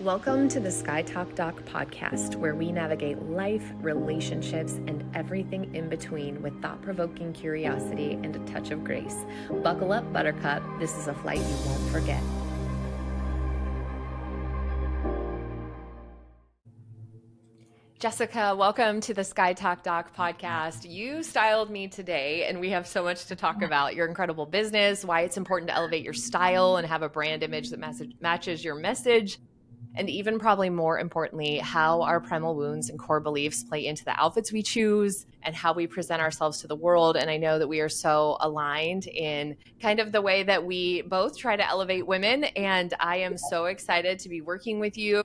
Welcome to the Sky Talk Doc podcast, where we navigate life, relationships, and everything in between with thought-provoking curiosity and a touch of grace. Buckle up, Buttercup. This is a flight you won't forget. Jessica, welcome to the Sky Talk Doc podcast. You styled me today, and we have so much to talk about. Your incredible business, why it's important to elevate your style and have a brand image that matches your message, and even probably more importantly, how our primal wounds and core beliefs play into the outfits we choose and how we present ourselves to the world. And I know that we are so aligned in kind of the way that we both try to elevate women. And I am so excited to be working with you.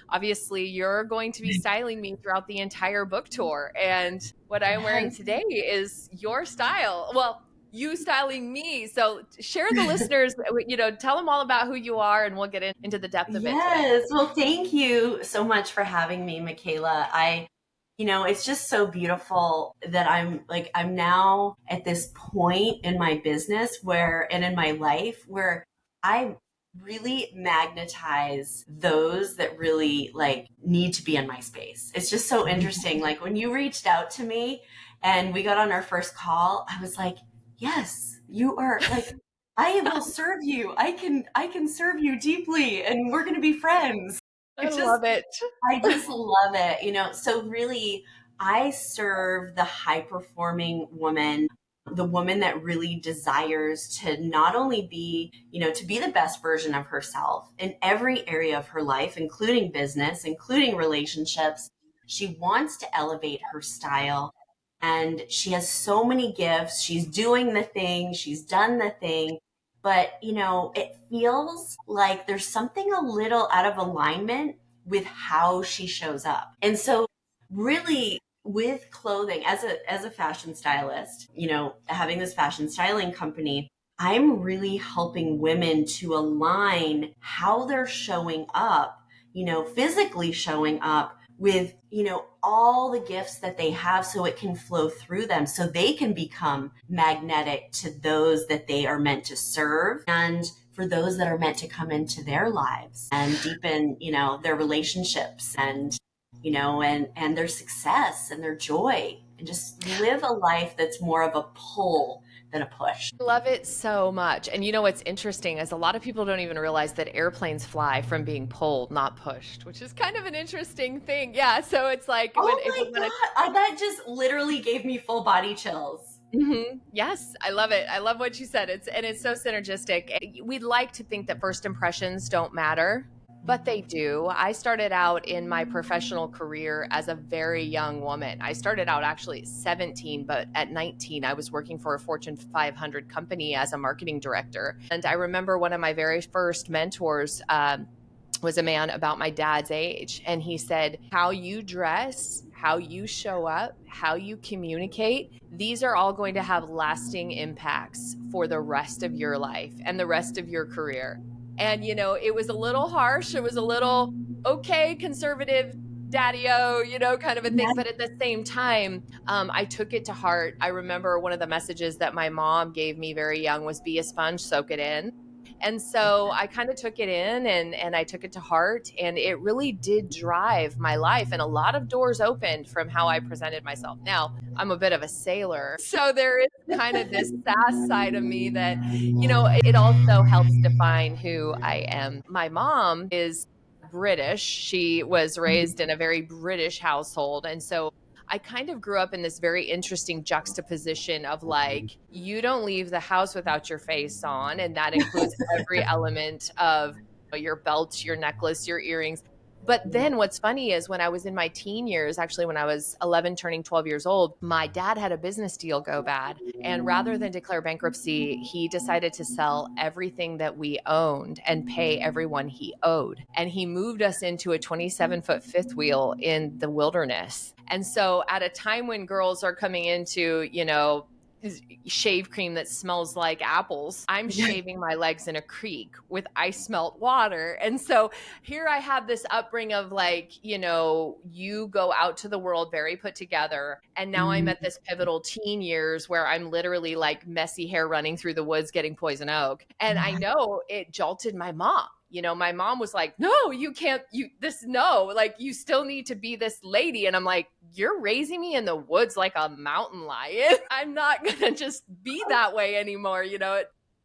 Obviously, you're going to be styling me throughout the entire book tour. And what I'm wearing today is your style. Well, you styling me. So share the listeners, tell them all about who you are, and we'll get into the depth of it today. Yes. Well, thank you so much for having me, Michaela. It's just so beautiful that I'm now at this point in my business and in my life where I really magnetize those that really need to be in my space. It's just so interesting. Like when you reached out to me and we got on our first call, I was like, yes, you are I will serve you. I can serve you deeply and we're going to be friends. I love it. I just love it. So really I serve the high performing woman, the woman that really desires to not only be, to be the best version of herself in every area of her life, including business, including relationships. She wants to elevate her style and she has so many gifts. She's doing the thing. She's done the thing. But, it feels like there's something a little out of alignment with how she shows up. And so really with clothing as a fashion stylist, having this fashion styling company, I'm really helping women to align how they're showing up, physically showing up with, all the gifts that they have so it can flow through them so they can become magnetic to those that they are meant to serve and for those that are meant to come into their lives and deepen, their relationships and, and their success and their joy and just live a life that's more of a pull than a push. Love it so much. And what's interesting is a lot of people don't even realize that airplanes fly from being pulled, not pushed, which is kind of an interesting thing. Yeah. So it's like, that just literally gave me full body chills. Mm-hmm. Yes, I love it. I love what you said. It's so synergistic. We'd like to think that first impressions don't matter, but they do. I started out in my professional career as a very young woman. I started out actually at 17, but at 19, I was working for a Fortune 500 company as a marketing director. And I remember one of my very first mentors was a man about my dad's age. And he said, how you dress, how you show up, how you communicate, these are all going to have lasting impacts for the rest of your life and the rest of your career. And, it was a little harsh. It was a little, okay, conservative daddy-o, kind of a thing. But at the same time, I took it to heart. I remember one of the messages that my mom gave me very young was be a sponge, soak it in. And so I kind of took it in and I took it to heart, and it really did drive my life. And a lot of doors opened from how I presented myself. Now, I'm a bit of a sailor, so there is kind of this sass side of me that, it also helps define who I am. My mom is British. She was raised in a very British household. And so I kind of grew up in this very interesting juxtaposition of like, you don't leave the house without your face on. And that includes every element of your belt, your necklace, your earrings. But then what's funny is when I was in my teen years, actually when I was 11 turning 12 years old, my dad had a business deal go bad. And rather than declare bankruptcy, he decided to sell everything that we owned and pay everyone he owed. And he moved us into a 27-foot fifth wheel in the wilderness. And so at a time when girls are coming into, shave cream that smells like apples, I'm shaving my legs in a creek with ice melt water. And so here I have this upbringing of like, you go out to the world very put together. And now I'm at this pivotal teen years where I'm literally like messy hair running through the woods getting poison oak. And I know it jolted my mom. my mom was like, no, you can't, no, like, you still need to be this lady. And I'm like, you're raising me in the woods like a mountain lion. I'm not going to just be that way anymore.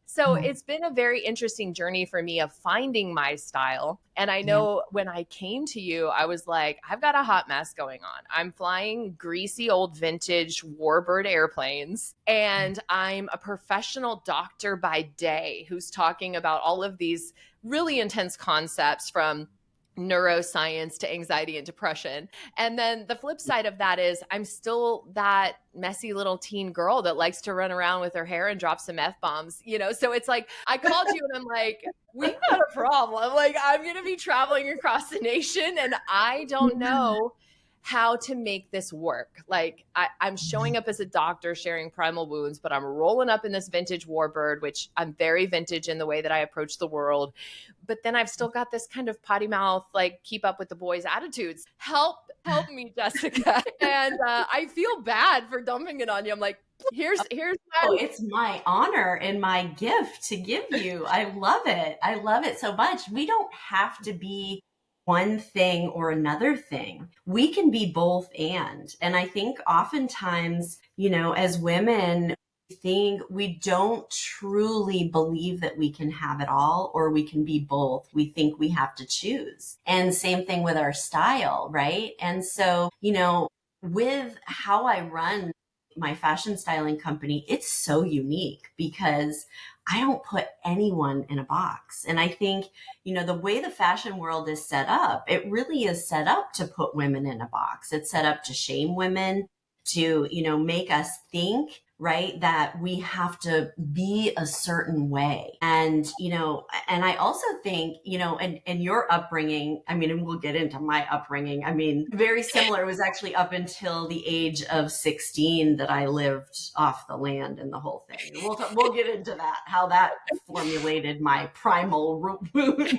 So it's been a very interesting journey for me of finding my style. And I Yeah. know when I came to you, I was like, I've got a hot mess going on. I'm flying greasy old vintage warbird airplanes, and I'm a professional doctor by day who's talking about all of these really intense concepts from neuroscience to anxiety and depression. And then the flip side of that is I'm still that messy little teen girl that likes to run around with her hair and drop some F-bombs, So it's like, I called you and I'm like, we got a problem. Like, I'm going to be traveling across the nation and I don't know how to make this work. Like, I'm showing up as a doctor sharing primal wounds, but I'm rolling up in this vintage warbird, which I'm very vintage in the way that I approach the world. But then I've still got this kind of potty mouth, like, keep up with the boys attitudes. Help me, Jessica. And I feel bad for dumping it on you. I'm like, here's Oh, my it's my honor and my gift to give you. I love it. I love it so much. We don't have to be one thing or another thing. We can be both and. And I think oftentimes, as women, we think we don't truly believe that we can have it all or we can be both. We think we have to choose. And same thing with our style, right? And so, with how I run my fashion styling company, it's so unique because I don't put anyone in a box. And I think, the way the fashion world is set up, it really is set up to put women in a box. It's set up to shame women, to, make us think, right, that we have to be a certain way. And, and I also think, and your upbringing, I mean, and we'll get into my upbringing. I mean, very similar. It was actually up until the age of 16 that I lived off the land and the whole thing. And we'll get into that, how that formulated my primal wounds.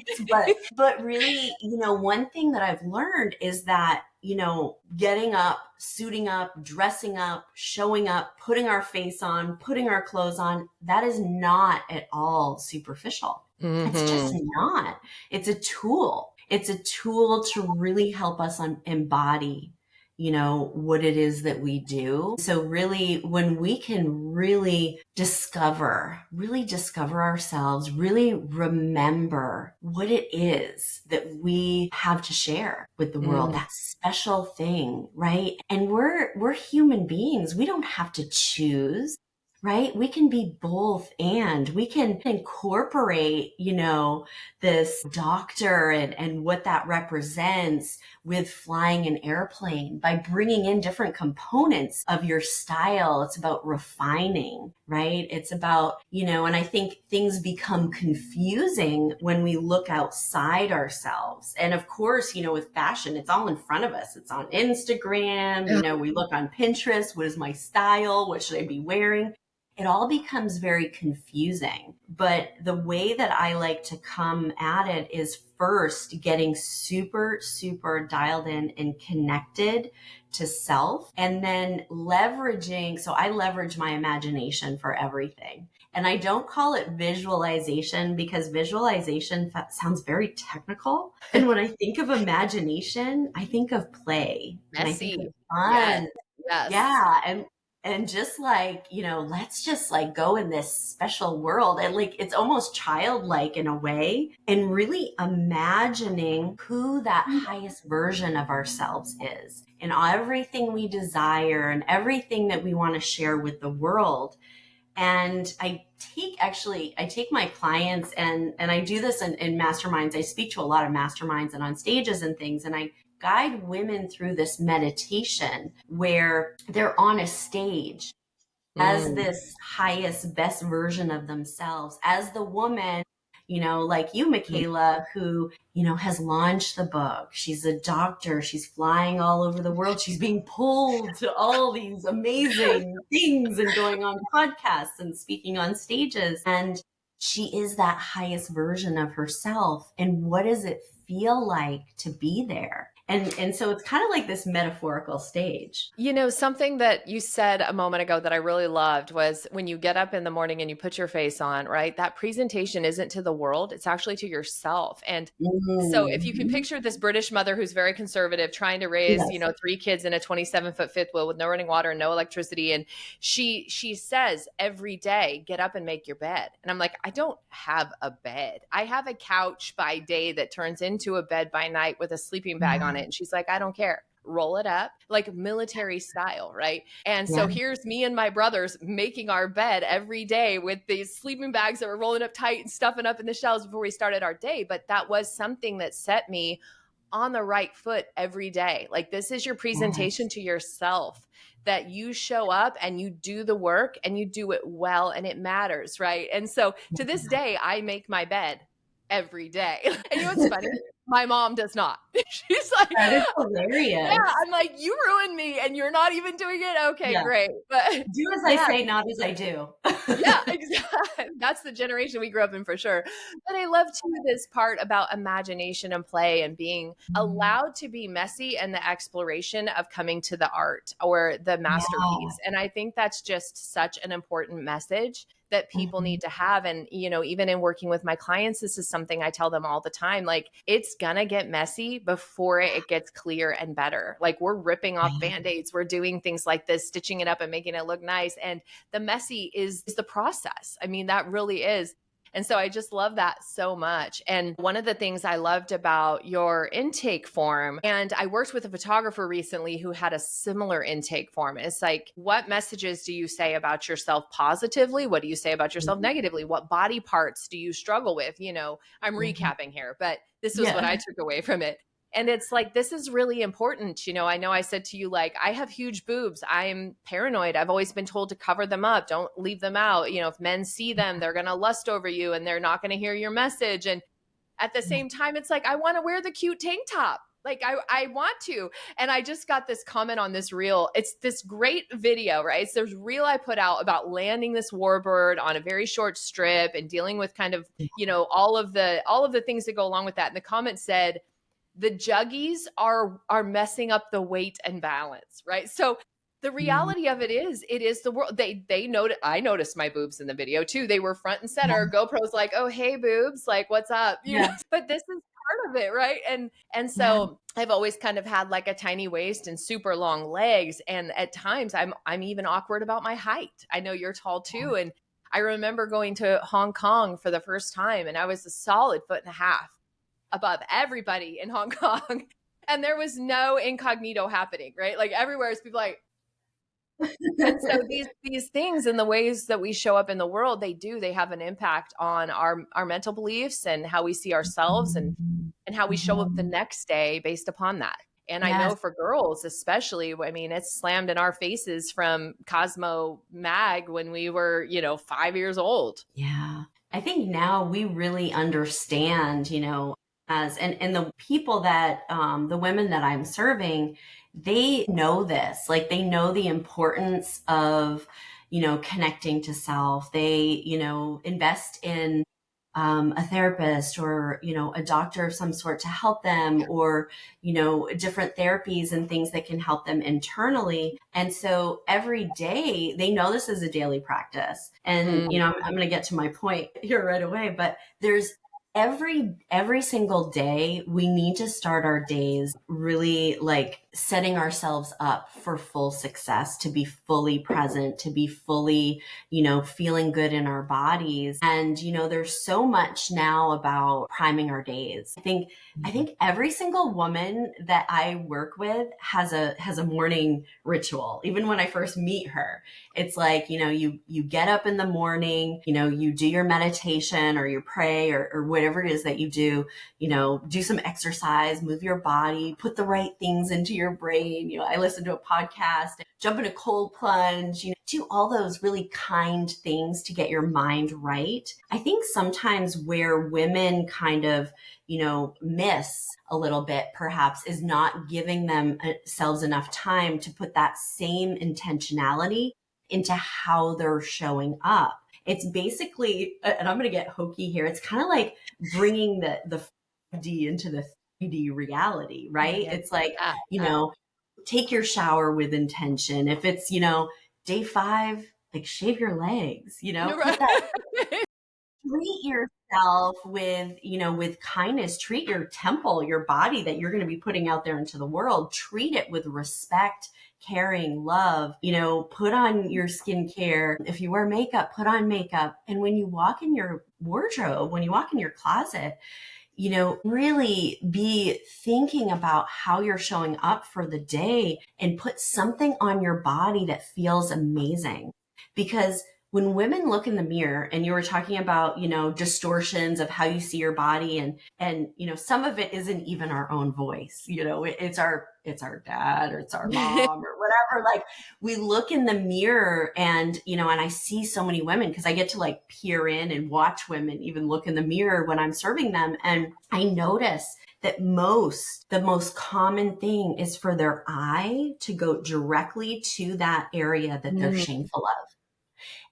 But really, one thing that I've learned is that, getting up, suiting up, dressing up, showing up, putting our face on, putting our clothes on, that is not at all superficial. It's just not. It's a tool. It's a tool to really help us embody, what it is that we do. So really, when we can really discover ourselves, really remember what it is that we have to share with the world, that special thing, right? And we're human beings. We don't have to choose. Right? We can be both, and we can incorporate, this doctor and what that represents with flying an airplane by bringing in different components of your style. It's about refining, right? It's about, and I think things become confusing when we look outside ourselves. And of course, with fashion, it's all in front of us. It's on Instagram, we look on Pinterest. What is my style? What should I be wearing? It all becomes very confusing. But the way that I like to come at it is first getting super, super dialed in and connected to self, and then leveraging. So I leverage my imagination for everything. And I don't call it visualization because visualization sounds very technical. And when I think of imagination, I think of play and I think of messy. Yes. fun. Yes. Yeah. And just like, let's just like go in this special world. And like, it's almost childlike in a way, and really imagining who that highest version of ourselves is and everything we desire and everything that we want to share with the world. And I take my clients and I do this in masterminds. I speak to a lot of masterminds and on stages and things. And I guide women through this meditation where they're on a stage as this highest, best version of themselves, as the woman, like you, Michaela, who, has launched the book. She's a doctor. She's flying all over the world. She's being pulled to all these amazing things and going on podcasts and speaking on stages. And she is that highest version of herself. And what does it feel like to be there? And so it's kind of like this metaphorical stage. Something that you said a moment ago that I really loved was when you get up in the morning and you put your face on, right? That presentation isn't to the world, it's actually to yourself. And so if you can Mm-hmm. picture this British mother who's very conservative, trying to raise, Yes. three kids in a 27-foot fifth wheel with no running water and no electricity. And she says every day, get up and make your bed. And I'm like, I don't have a bed. I have a couch by day that turns into a bed by night with a sleeping bag on Yeah. it. And she's like, I don't care, roll it up like military style, right? And so Yeah. here's me and my brothers making our bed every day with these sleeping bags that were rolling up tight and stuffing up in the shelves before we started our day. But that was something that set me on the right foot every day. Like, this is your presentation Yes. to yourself, that you show up and you do the work and you do it well and it matters, right? And so to this day, I make my bed every day. And what's funny? My mom does not. She's like, That is yeah, hilarious. I'm like, you ruined me and you're not even doing it. Okay, Yeah. great. But Do as I yeah, say, not as I do. yeah, exactly. That's the generation we grew up in for sure. But I love too this part about imagination and play and being allowed to be messy and the exploration of coming to the art or the Yeah. masterpiece. And I think that's just such an important message that people Mhm. need to have. And, even in working with my clients, this is something I tell them all the time. Like, it's gonna get messy before it gets clear and better. Like, we're ripping off Right. band-aids, we're doing things like this, stitching it up and making it look nice. And the messy is the process. I mean, that really is. And so I just love that so much. And one of the things I loved about your intake form, and I worked with a photographer recently who had a similar intake form. It's like, what messages do you say about yourself positively? What do you say about yourself Mhm. negatively? What body parts do you struggle with? I'm Mhm. recapping here, but this was what Yeah. I took away from it. And it's like, this is really important. I know I said to you, like, I have huge boobs. I'm paranoid. I've always been told to cover them up. Don't leave them out. If men see them, they're going to lust over you and they're not going to hear your message. And at the Yeah. same time, it's like, I want to wear the cute tank top. Like, I want to. And I just got this comment on this reel. It's this great video, right? It's this reel I put out about landing this warbird on a very short strip and dealing with kind of, all of the things that go along with that. And the comment said, the juggies are messing up the weight and balance, right? So the Mhm. reality of it is the world. They noted, I noticed my boobs in the video too. They were front and center. GoPro's like, oh hey boobs, like what's up? Yeah. But this is part of it, right? And Yeah. so I've always kind of had like a tiny waist and super long legs. And at times I'm even awkward about my height. I know you're tall too. And I remember going to Hong Kong for the first time and I was a solid foot and a half above everybody in Hong Kong. And there was no incognito happening, right? Like everywhere is people like, and so these things and the ways that we show up in the world, they have an impact on our mental beliefs and how we see ourselves and how we show up the Mhm. next day based upon that. And I Yes. know for girls, especially, I mean, it's slammed in our faces from Cosmo Mag when we were, 5 years old. Yeah. I think now we really understand, and the people that, the women that I'm serving, they know this. Like they know the importance of, connecting to self. They, invest in a therapist or, a doctor of some sort to help them or, different therapies and things that can help them internally. And so every day they know this is a daily practice. And, Mm. I'm going to get to my point here right away, but there's every single day we need to start our days really like setting ourselves up for full success, to be fully present, to be fully, feeling good in our bodies. And, there's so much now about priming our days. I think every single woman that I work with has a morning ritual. Even when I first meet her, it's like, you get up in the morning, you do your meditation or you pray or whatever it is that you do some exercise, move your body, put the right things into your brain. I listen to a podcast, jump in a cold plunge, do all those really kind things to get your mind right. I think sometimes where women kind of, miss a little bit perhaps is not giving themselves enough time to put that same intentionality into how they're showing up. It's basically, and I'm going to get hokey here, it's kind of like bringing the 5D into the 3D reality, right? Yeah. It's like, Yeah. you know, take your shower with intention. If it's, day 5, like shave your legs, You're put right. that, treat yourself with kindness. Treat your temple, your body that you're going to be putting out there into the world. Treat it with respect, caring, love. Put on your skincare. If you wear makeup, put on makeup. And when you walk in your wardrobe, when you walk in your closet, really be thinking about how you're showing up for the day and put something on your body that feels amazing. Because when women look in the mirror, and you were talking about, distortions of how you see your body, and some of it isn't even our own voice, it's our dad, or it's our mom, or whatever. Like, we look in the mirror, and I see so many women, because I get to like peer in and watch women even look in the mirror when I'm serving them. And I notice that the most common thing is for their eye to go directly to that area that they're Mm, shameful of.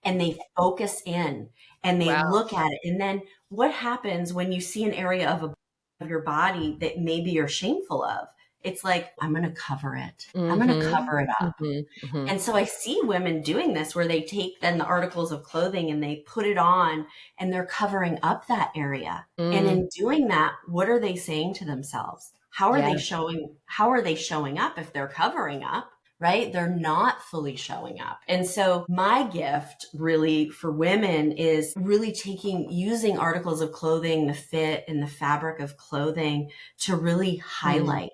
And they focus in and they wow. look at it. And then what happens when you see an area of your body that maybe you're shameful of? It's like, I'm going to cover it. I'm going to Mhm. cover it up. Mhm. Mhm. And so I see women doing this, where they take then the articles of clothing and they put it on, and they're covering up that area. And Mm, in doing that, what are they saying to themselves? yeah. How are they showing up if they're covering up? Right? They're not fully showing up. And so my gift really for women is really using articles of clothing, the fit and the fabric of clothing, to really Mm, highlight.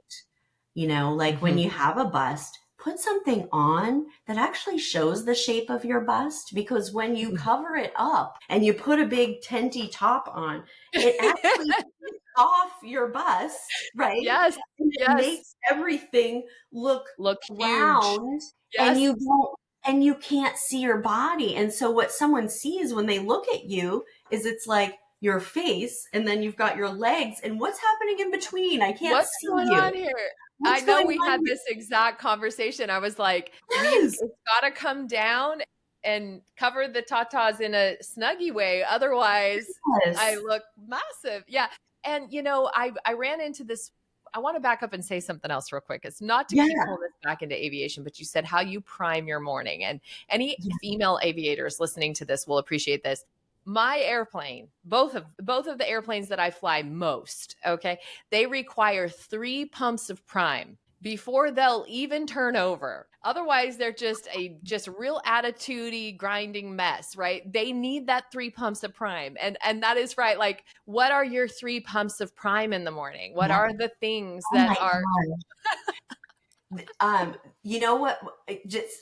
Like when mhm. you have a bust, put something on that actually shows the shape of your bust, because when you cover it up and you put a big tenty top on, it actually takes off your bust, right? Yes. And it Yes. makes everything look Look huge. round, and Yes. you can't see your body. And so what someone sees when they look at you is, it's like your face, and then you've got your legs, and what's happening in between? I can't What's see going you. on here? I What's know going we on had here? this exact conversation. I was like, Yes. it's gotta come down and cover the tatas in a snuggy way. Otherwise, I Yes. look massive. Yeah. And I ran into this. I want to back up and say something else real quick. It's not to keep Yeah. pulling this back into aviation, but you said how you prime your morning. And any Yeah. female aviators listening to this will appreciate this. My airplane, both of the airplanes that I fly most, okay, they require 3 pumps of prime before they'll even turn over. Otherwise, they're just real attitudey grinding mess, right? They need that 3 pumps of prime. And that is right. Like, what are your 3 pumps of prime in the morning? What Yeah. are the things Oh that my are God. You know what?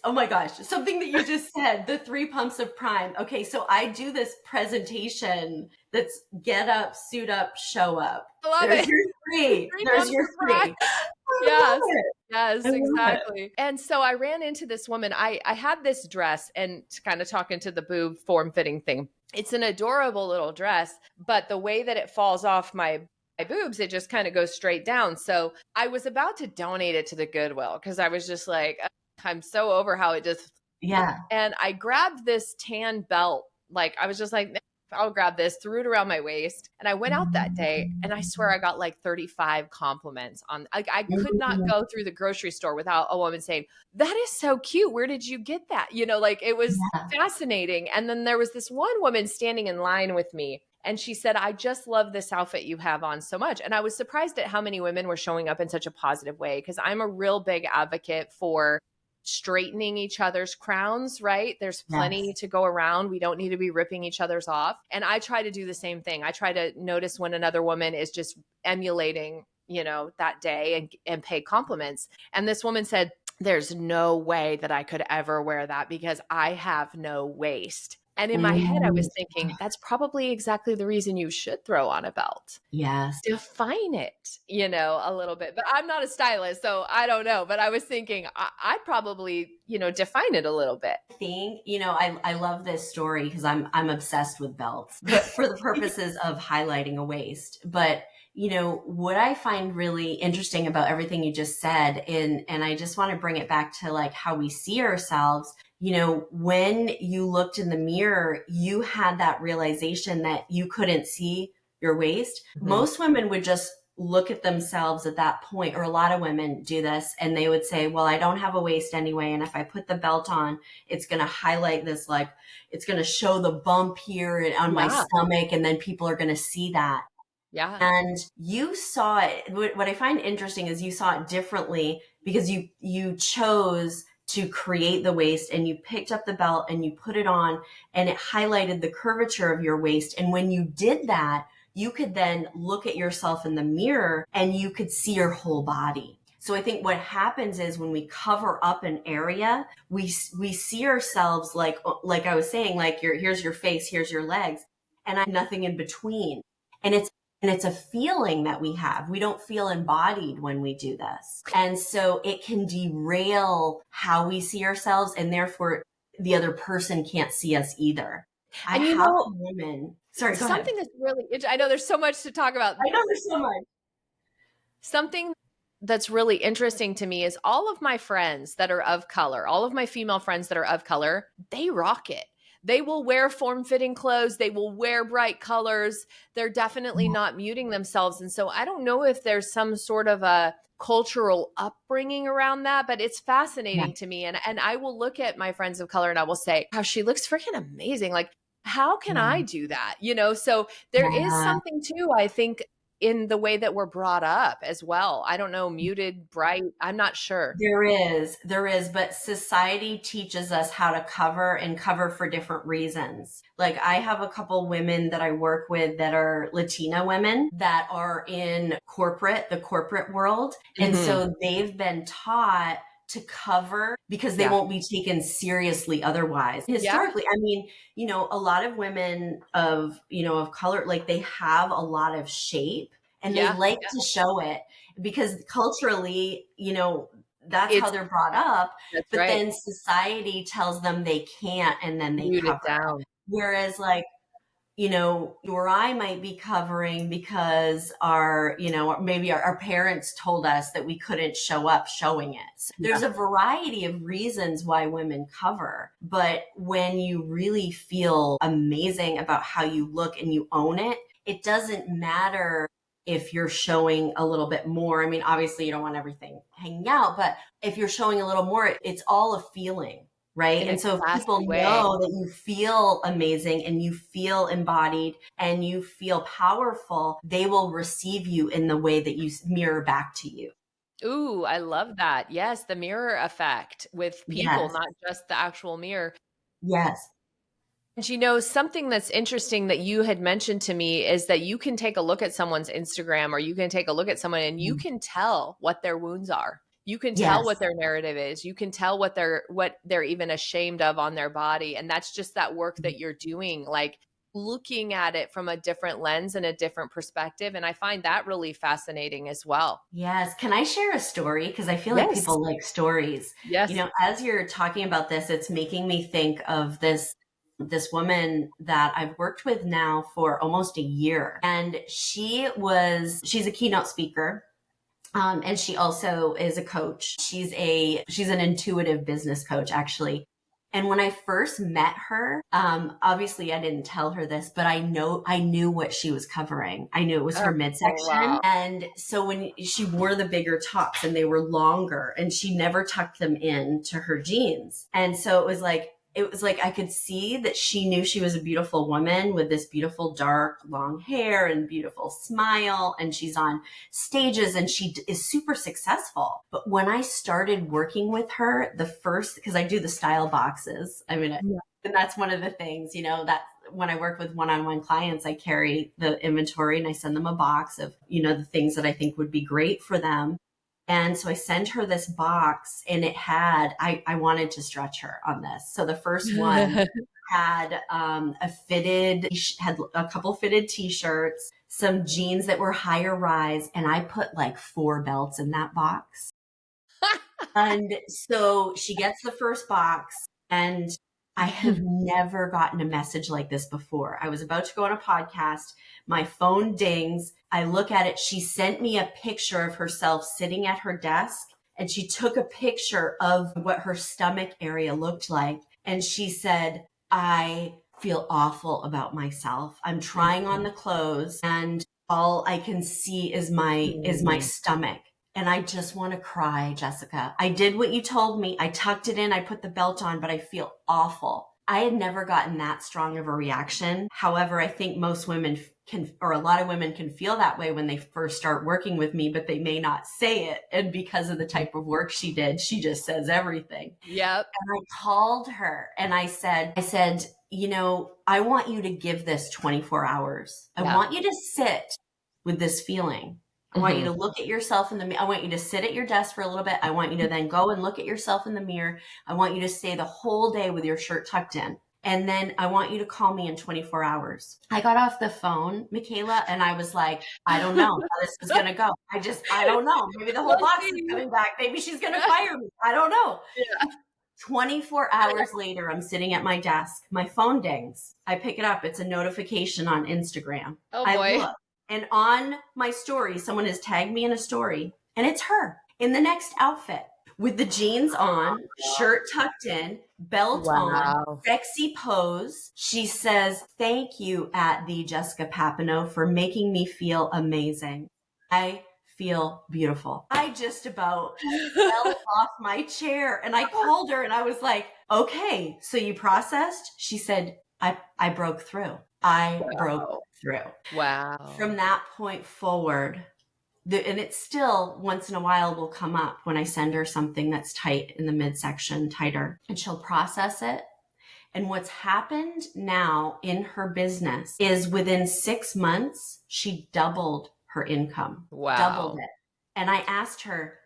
Oh my gosh, something that you just said, the 3 pumps of prime. Okay, so I do this presentation that's get up, suit up, show up. I love There's it. your three. Three There's pumps your of prime. three. I love Yes. it. I Yes, love it. exactly. And so I ran into this woman. I had this dress, and kind of talking to the boob form fitting thing. It's an adorable little dress, but the way that it falls off my boobs, it just kind of goes straight down. So I was about to donate it to the Goodwill, because I was just like, "Ugh, I'm so over how it just." Yeah. And I grabbed this tan belt. Like, I was just like, "Nah, I'll grab this," threw it around my waist. And I went out that day, and I swear I got like 35 compliments on, like, I could not Mhm. go through the grocery store without a woman saying, "That is so cute. Where did you get that?" Like, it was Yeah. fascinating. And then there was this one woman standing in line with me, and she said, "I just love this outfit you have on so much." And I was surprised at how many women were showing up in such a positive way, because I'm a real big advocate for straightening each other's crowns, right? There's plenty Yes. to go around. We don't need to be ripping each other's off. And I try to do the same thing. I try to notice when another woman is just emulating, that day, and pay compliments. And this woman said, "There's no way that I could ever wear that because I have no waist." And in my head, I Mm. was thinking, that's probably exactly the reason you should throw on a belt. Yes. Define it, a little bit. But I'm not a stylist, so I don't know. But I was thinking I'd probably, define it a little bit. Think, I love this story because I'm obsessed with belts, but for the purposes of highlighting a waist. But what I find really interesting about everything you just said, and I just want to bring it back to like how we see ourselves. When you looked in the mirror, you had that realization that you couldn't see your waist. Mhm. Most women would just look at themselves at that point, or a lot of women do this, and they would say, well, I don't have a waist anyway, and if I put the belt on, it's going to highlight this, like it's going to show the bump here on my Yeah. stomach, and then people are going to see that. Yeah. And you saw it. What I find interesting is you saw it differently, because you chose to create the waist, and you picked up the belt and you put it on, and it highlighted the curvature of your waist. And when you did that, you could then look at yourself in the mirror and you could see your whole body. So I think what happens is when we cover up an area, we see ourselves like I was saying, like here's your face, here's your legs, and I nothing in between. And it's a feeling that we have. We don't feel embodied when we do this. And so it can derail how we see ourselves, and therefore the other person can't see us either. I And have a woman. Sorry, go ahead. something that's really, I know there's so much to talk about. I know there's so much. Something that's really interesting to me is all of my friends that are of color, all of my female friends that are of color, they rock it. They will wear form fitting clothes. They will wear bright colors. They're definitely not muting themselves. And so I don't know if there's some sort of a cultural upbringing around that, but it's Yeah. fascinating to me. And I will look at my friends of color and I will say, how she looks freaking amazing. Like, how can I Yeah. do that? So there is Yeah. something too, I think, in the way that we're brought up as well. I don't know, muted, bright, I'm not sure. There is, but society teaches us how to cover, and cover for different reasons. Like I have a couple women that I work with that are Latina women that are in the corporate world. And Mhm. so they've been taught to cover because they Yeah. won't be taken seriously otherwise. Yeah. Historically, I mean, a lot of women of color, like they have a lot of shape and they Yeah. like Yeah. to show it because culturally, that's how It's they're brought up. That's But right. then society tells them they can't, and then they Muted cover. down. Whereas, like, you or I might be covering because maybe our parents told us that we couldn't show up showing it. So Yeah. there's a variety of reasons why women cover. But when you really feel amazing about how you look and you own it, it doesn't matter if you're showing a little bit more. I mean, obviously you don't want everything hanging out, but if you're showing a little more, it's all a feeling, right? In a And so if people classy way. know that you feel amazing and you feel embodied and you feel powerful, they will receive you in the way that you mirror back to you. Ooh, I love that. Yes, the mirror effect with people, Yes. not just the actual mirror. Yes. And something that's interesting that you had mentioned to me is that you can take a look at someone's Instagram, or you can take a look at someone and you can tell what their wounds are. You can tell what Yes. their narrative is. You can tell what they're even ashamed of on their body. And that's just that work that you're doing, like looking at it from a different lens and a different perspective. And I find that really fascinating as well. Yes. Can I share a story? Because I feel like Yes. people like stories. Yes. As you're talking about this, it's making me think of this woman that I've worked with now for almost a year. And she's a keynote speaker. And she also is a coach. She's an intuitive business coach, actually. And when I first met her, obviously I didn't tell her this, but I knew what she was covering. I knew it was her Oh, midsection. wow. And so when she wore the bigger tops and they were longer, and she never tucked them in to her jeans. And so it was like I could see that she knew she was a beautiful woman with this beautiful dark long hair and beautiful smile, and she's on stages and she is super successful. But when I started working with her, because I do the style boxes, I mean, Yeah. and that's one of the things, that when I work with one-on-one clients, I carry the inventory and I send them a box of, the things that I think would be great for them. And so I sent her this box, and I wanted to stretch her on this. So the first one had had a couple fitted t-shirts, some jeans that were higher rise, and I put like 4 belts in that box. And so she gets the first box, and I have never gotten a message like this before. I was about to go on a podcast. My phone dings. I look at it. She sent me a picture of herself sitting at her desk, and she took a picture of what her stomach area looked like. And she said, I feel awful about myself. I'm trying on the clothes and all I can see is my Mm. stomach. And I just want to cry, Jessica. I did what you told me. I tucked it in, I put the belt on, but I feel awful. I had never gotten that strong of a reaction. However, I think most women can, or a lot of women can feel that way when they first start working with me, but they may not say it. And because of the type of work she did, she just says everything. Yep. And I called her and I said, I want you to give this 24 hours. I Yep. want you to sit with this feeling. I want you Mhm. to look at yourself in the mirror. I want you to sit at your desk for a little bit. I want you to then go and look at yourself in the mirror. I want you to stay the whole day with your shirt tucked in. And then I want you to call me in 24 hours. I got off the phone, Michaela, and I was like, I don't know how this is going to go. I don't know. Maybe the whole We'll box is see. coming back. Maybe she's going to fire me. I don't know. Yeah. 24 hours later, I'm sitting at my desk. My phone dings. I pick it up. It's a notification on Instagram. Oh I boy. look, and on my story, someone has tagged me in a story, and it's her in the next outfit with the jeans on, shirt tucked in, belt on, Wow. sexy pose. She says, "Thank you at the Jessica Papineau for making me feel amazing. I feel beautiful." I just about fell off my chair and I called her and I was like, "Okay, so you processed?" She said, I broke through. I broke Wow. through. Wow. From that point forward, and it still once in a while will come up when I send her something that's tight in the midsection, tighter, and she'll process it. And what's happened now in her business is within 6 months, she doubled her income, doubled Wow. it. And I asked her,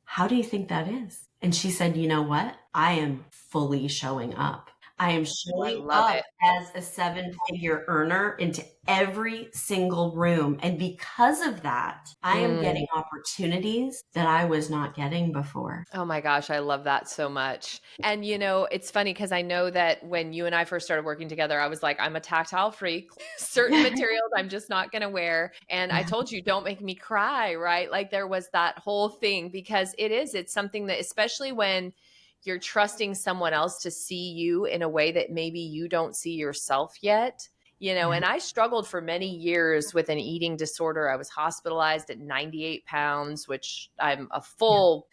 "How do you think that is?" And she said, "You know what? I am fully showing up. I am I showing love up it. as a 7-figure earner into every single room. And because of that, I am Mm. getting opportunities that I was not getting before." Oh my gosh, I love that so much. And it's funny because I know that when you and I first started working together, I was like, I'm a tactile freak. Certain materials I'm just not going to wear. And I told you, don't make me cry, right? Like there was that whole thing because it's something that, especially when you're trusting someone else to see you in a way that maybe you don't see yourself yet. Yeah. And I struggled for many years with an eating disorder. I was hospitalized at 98 pounds, which I'm a Yeah. full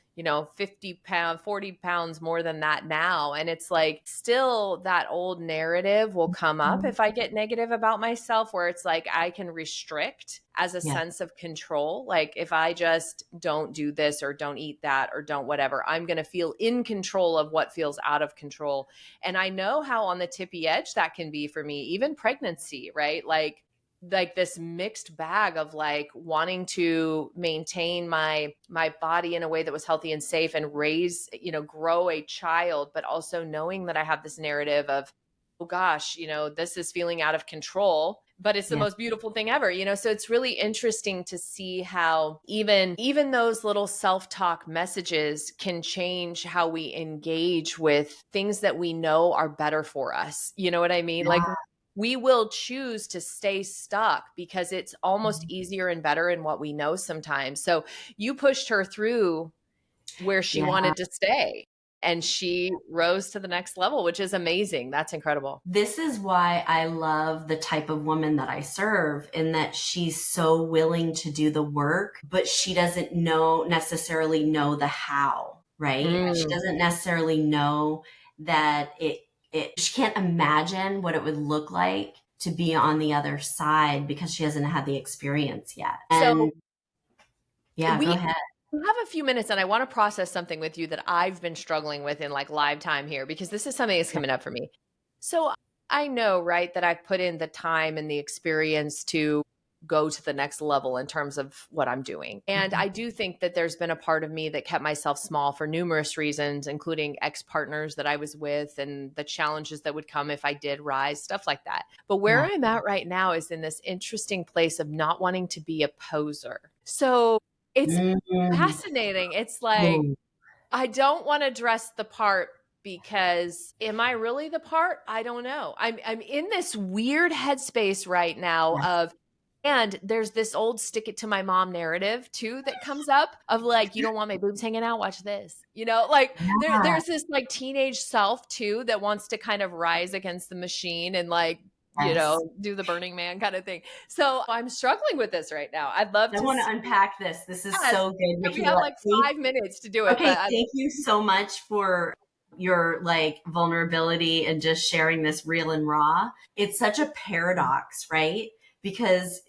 50 pounds, 40 pounds more than that now. And it's like still that old narrative will come up Mhm. if I get negative about myself, where it's like I can restrict as a Yeah. sense of control. Like if I just don't do this or don't eat that or don't whatever, I'm going to feel in control of what feels out of control. And I know how on the tippy edge that can be for me, even pregnancy, right? Like this mixed bag of like wanting to maintain my body in a way that was healthy and safe and raise, grow a child, but also knowing that I have this narrative of, oh gosh, this is feeling out of control, but it's the Yeah. most beautiful thing ever. So it's really interesting to see how even those little self-talk messages can change how we engage with things that we know are better for us. You know what I mean? Like Yeah. we will choose to stay stuck because it's almost easier and better in what we know sometimes. So you pushed her through where she Yeah. wanted to stay and she rose to the next level, which is amazing. That's incredible. This is why I love the type of woman that I serve, in that she's so willing to do the work, but she doesn't necessarily know the how, right? She Mm. doesn't necessarily know that she can't imagine what it would look like to be on the other side because she hasn't had the experience yet. So And yeah, go we ahead. we have a few minutes and I want to process something with you that I've been struggling with in like live time here because this is something that's Yeah. coming up for me. So I know, right, that I've put in the time and the experience to go to the next level in terms of what I'm doing. And Mhm. I do think that there's been a part of me that kept myself small for numerous reasons, including ex partners that I was with and the challenges that would come if I did rise, stuff like that. But where Yeah. I'm at right now is in this interesting place of not wanting to be a poser. So it's Mm. fascinating. It's like, Mm. I don't want to dress the part because am I really the part? I don't know. I'm in this weird headspace right now Yeah. of, and there's this old stick it to my mom narrative too that comes up of like, you don't want my boobs hanging out, watch this. Like Yeah. there's this like teenage self too that wants to kind of rise against the machine and like Yes. do the Burning Man kind of thing. So I'm struggling with this right now. I'd love I to want see. to unpack this. This is Yes. so good, And we have Michaela. like 5 minutes to do it, Okay, but thank you so much for your like vulnerability and just sharing this real and raw. It's such a paradox, right? Because,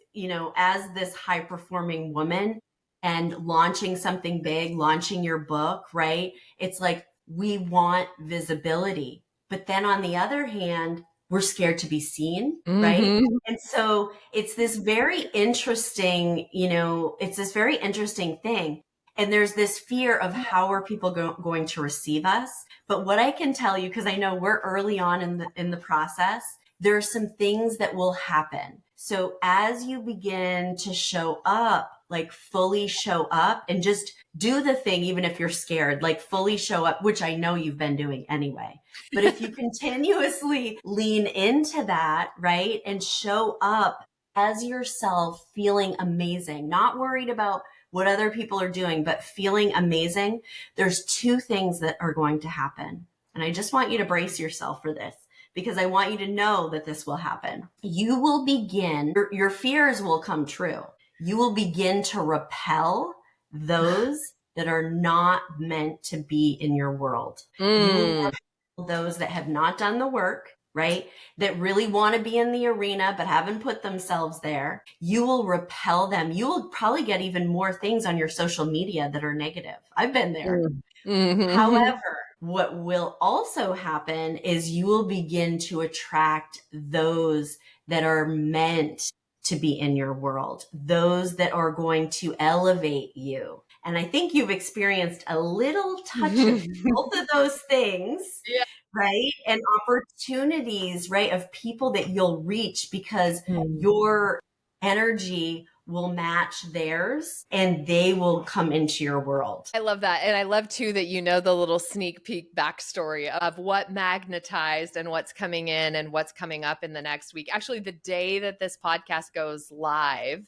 as this high performing woman and launching something big, launching your book, right? It's like we want visibility. But then on the other hand, we're scared to be seen, right? Mhm. And so it's this very interesting, it's this very interesting thing. And there's this fear of how are people going to receive us. But what I can tell you, because I know we're early on in the process, there are some things that will happen. So as you begin to show up, like fully show up and just do the thing, even if you're scared, like fully show up, which I know you've been doing anyway. But if you continuously lean into that, right, and show up as yourself, feeling amazing, not worried about what other people are doing, but feeling amazing, there's two things that are going to happen. And I just want you to brace yourself for this because I want you to know that this will happen. You will begin, your fears will come true. You will begin to repel those that are not meant to be in your world. You will Mm. repel those that have not done the work, right? That really want to be in the arena but haven't put themselves there. You will repel them. You will probably get even more things on your social media that are negative. I've been there. Mhm. However, what will also happen is you will begin to attract those that are meant to be in your world, those that are going to elevate you. And I think you've experienced a little touch of both of those things, Yeah. right? And opportunities, right? Of people that you'll reach because Mm. your energy will match theirs and they will come into your world. I love that. And I love too that the little sneak peek backstory of what magnetized and what's coming in and what's coming up in the next week. Actually, the day that this podcast goes live is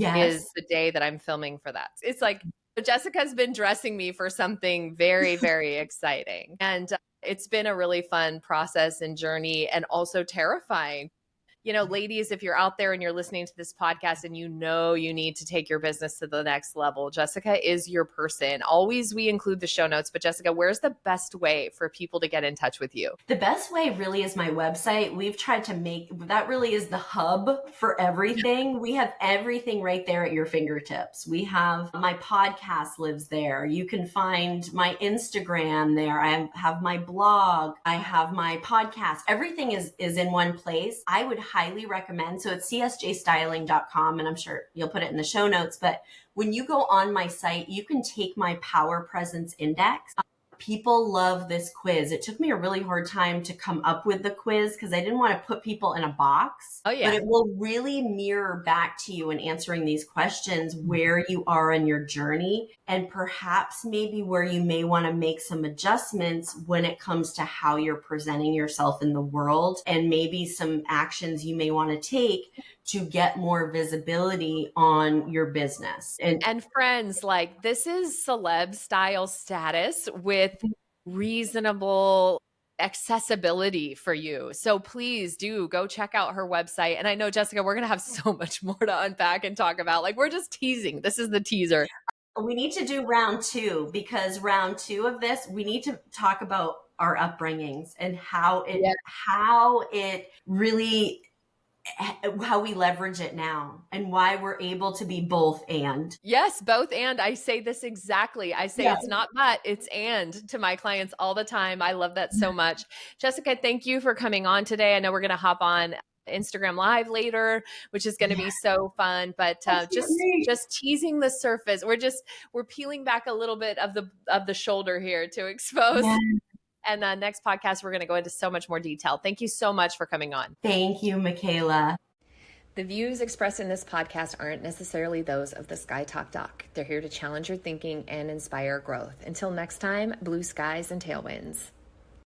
Yes. the day that I'm filming for that. It's like Jessica's been dressing me for something very, very exciting. And it's been a really fun process and journey and also terrifying. Ladies, if you're out there and you're listening to this podcast and you need to take your business to the next level, Jessica is your person. Always we include the show notes, but Jessica, where's the best way for people to get in touch with you? The best way really is my website. We've tried to make that really is the hub for everything. We have everything right there at your fingertips. We have my podcast lives there. You can find my Instagram there. I have my blog. I have my podcast. Everything is in one place. I would highly recommend. So it's csjstyling.com, and I'm sure you'll put it in the show notes. But when you go on my site, you can take my Power Presence Index. People love this quiz. It took me a really hard time to come up with the quiz because I didn't want to put people in a box. Oh, But yeah. it will really mirror back to you in answering these questions where you are in your journey and perhaps maybe where you may want to make some adjustments when it comes to how you're presenting yourself in the world and maybe some actions you may want to take to get more visibility on your business. And friends, like this is celeb style status with reasonable accessibility for you. So please do go check out her website. And I know, Jessica, we're going to have so much more to unpack and talk about. Like we're just teasing. This is the teaser. We need to do round two because round two of this, we need to talk about our upbringings and how it really how we leverage it now and why we're able to be both and. Yes, both and. I say this exactly. I say Yeah. it's not but, it's and to my clients all the time. I love that so much. Jessica, thank you for coming on today. I know we're going to hop on Instagram Live later, which is going to Yeah. be so fun, but just teasing the surface. We're peeling back a little bit of the shoulder here to expose. Yeah. And next podcast we're going to go into so much more detail. Thank you so much for coming on. Thank you, Michaela. The views expressed in this podcast aren't necessarily those of the Sky Talk Doc. They're here to challenge your thinking and inspire growth. Until next time, blue skies and tailwinds.